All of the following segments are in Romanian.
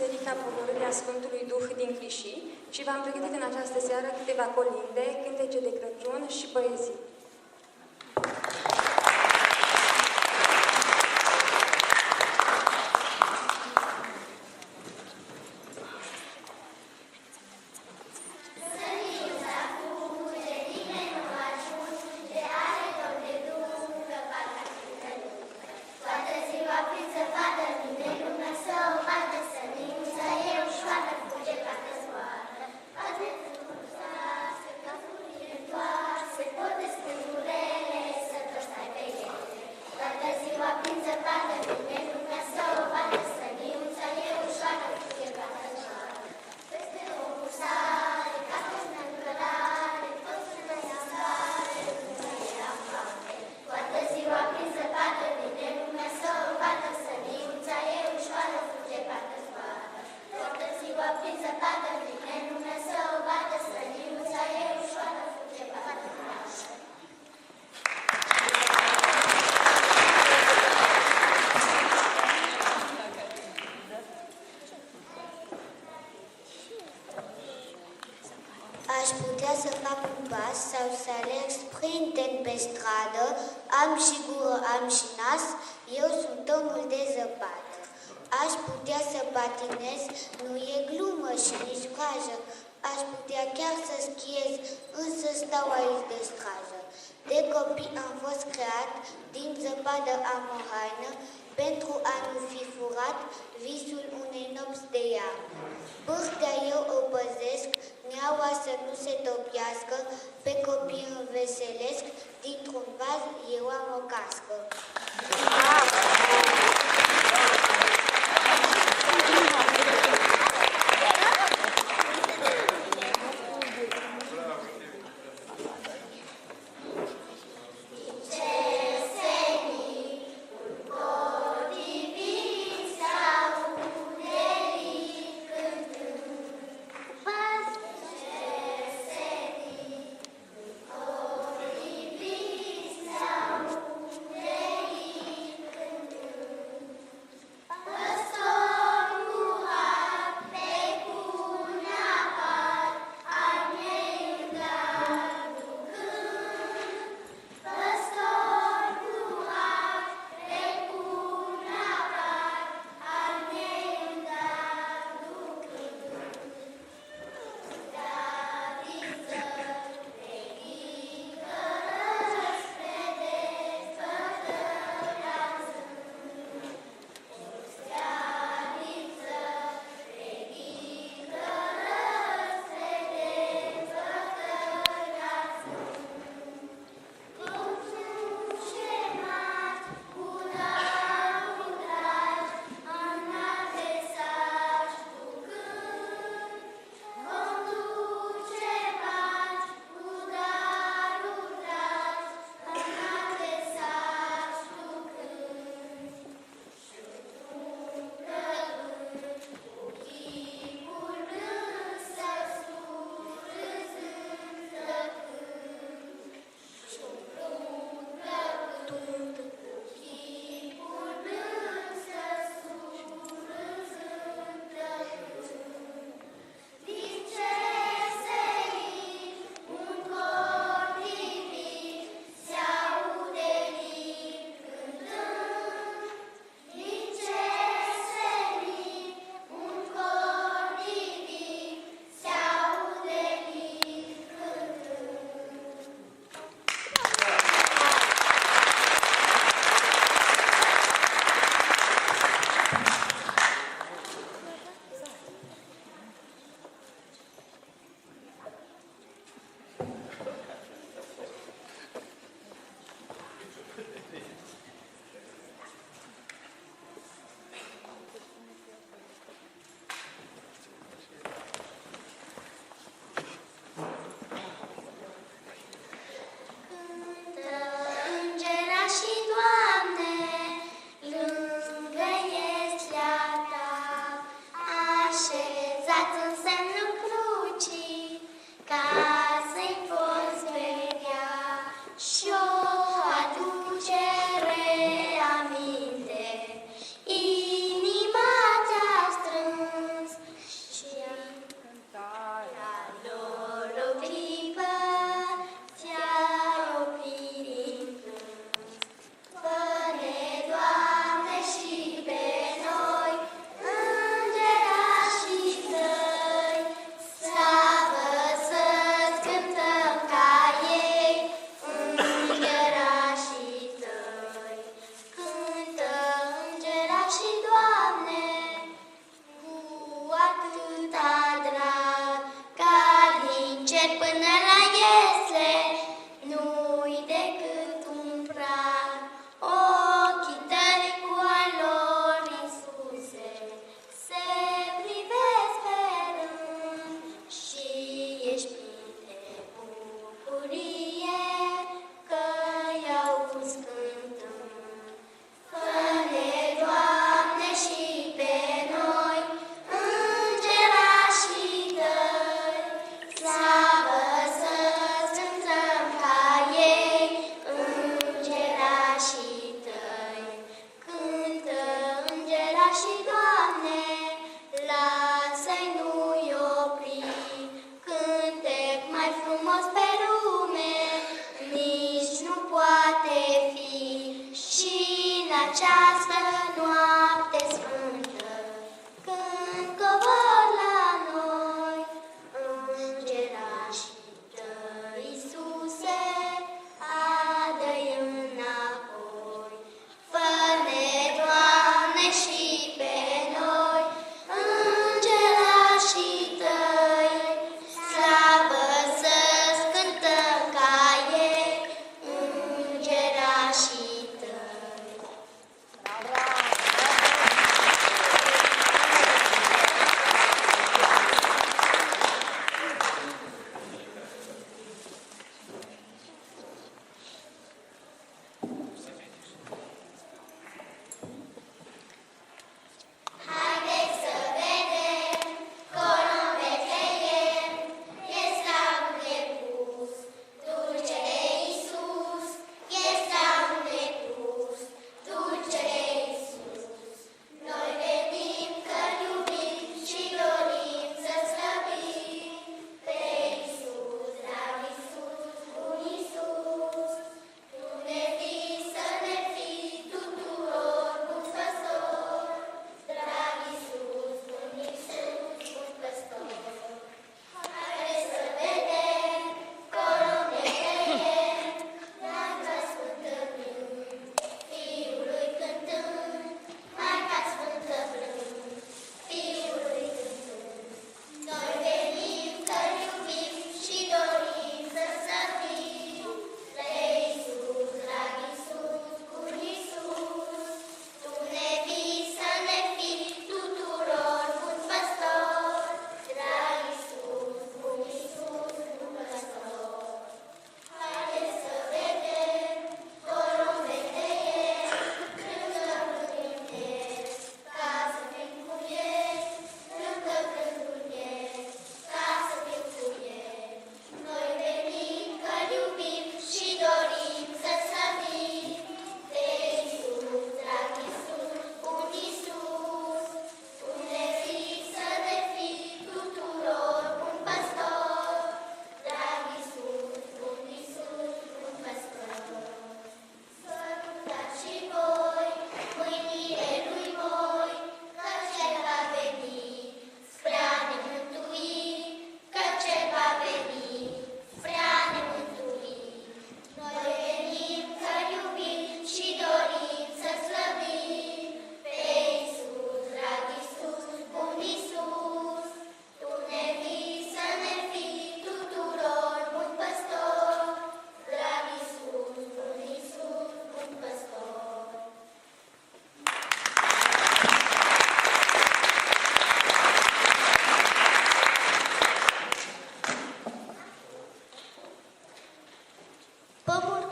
Biserica Pogorârea Sfântului Duh din Crișii și v-am pregătit în această seară câteva colinde, cântece de Crăciun și poezii. Aș putea să fac un pas sau să alerg sprinten pe stradă, am și gură, am și nas, eu sunt omul de zăpadă. Aș putea să patinez, nu e glumă și nici frajă, aș putea chiar să schiez, însă stau aici de strajă. De copii am fost creat, din zăpadă am o haină, pentru a nu fi furat visul unei nopți de iarnă. Pârtea eu o păzesc, neaua să nu se topiască, pe copii înveselesc, dintr-un vas eu am o cască.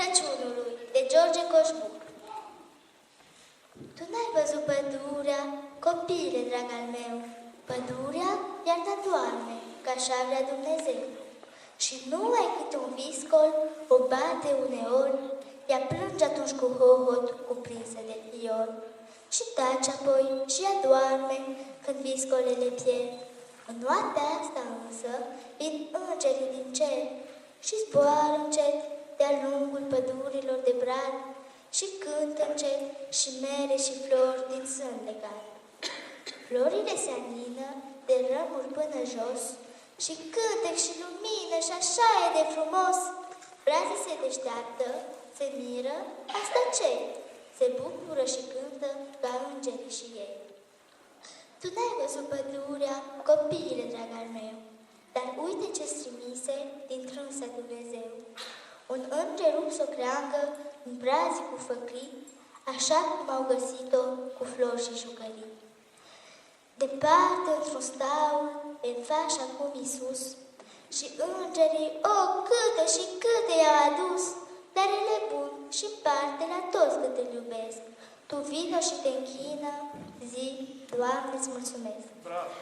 Crăciunului, de George Coșbuc. Tu n-ai văzut pădurea, copile, drag al meu. Pădurea iarna doarme, că așa vrea Dumnezeu. Și nu ai câte un viscol, o bate uneori, ea plânge atunci cu hohot, cuprinsă de fior. Și tace apoi și ea doarme, când viscolele pierd. În noaptea asta însă vin îngerii din cer și zboară încet de-a lungul pădurilor de brad și cântă încet și mere și flori din sân legat. Florile se anină de rămuri până jos și cântec și lumină și așa e de frumos. Brazii se deșteaptă, se miră, asta ce-i? Se bucură și cântă ca îngerii și ei. Tu n-ai văzut pădurea, copiile, drag al meu, dar uite ce-ți trimise din trânsa Dumnezeu. Un înger rup s-o creangă în brazii cu făclii, așa cum au găsit-o cu flori și jucării. Departe, într-un staul, îl faci acum Iisus, și îngerii, câte și câte i-au adus, dar el e bun și parte la toți cât îl iubesc. Tu vino și te închină, zi, Doamne, îți mulțumesc. Bravo!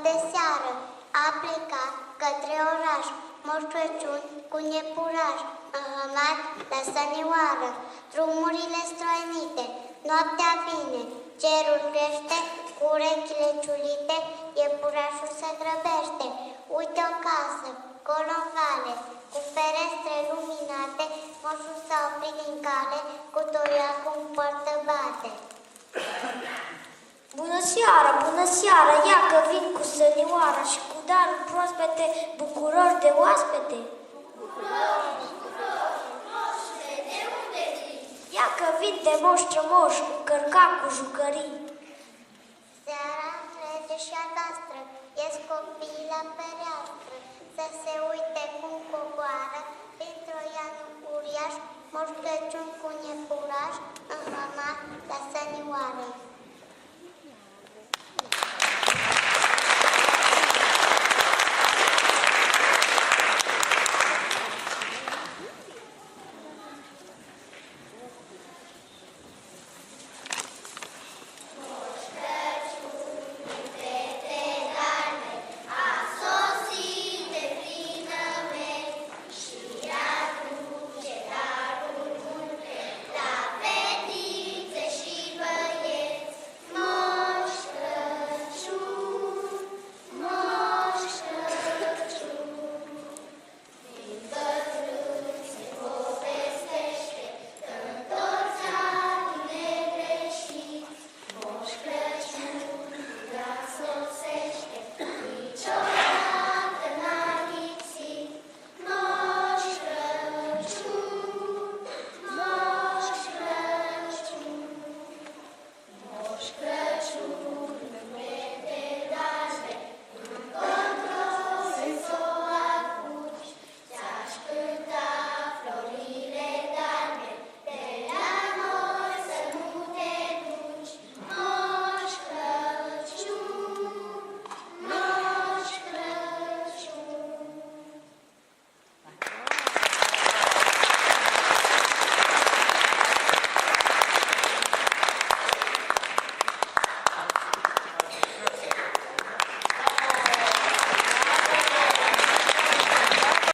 de seară a plecat către oraș, Moș Crăciun cu iepuraș, înhămat la sănioară, drumurile stroinite, noaptea vine, cerul crește, cu urechile ciulite, iepurașul se grăbește. Uite o casă, colo în vale, Cu ferestre luminate, moșul s-a oprit din cale, cu toiacul în poartă bate. Bună seara, bună seara, ia că vin cu sănioara și cu daruri proaspete, bucurori de oaspete. Ia că vin de moș strămoș, încărcat cu jucării. Seara trece și albastră, ies copiii la fereastră, să se uite cum coboară, printr-o iană uriaș, Moș Crăciun cu un iepuraș, în mama la sănioară.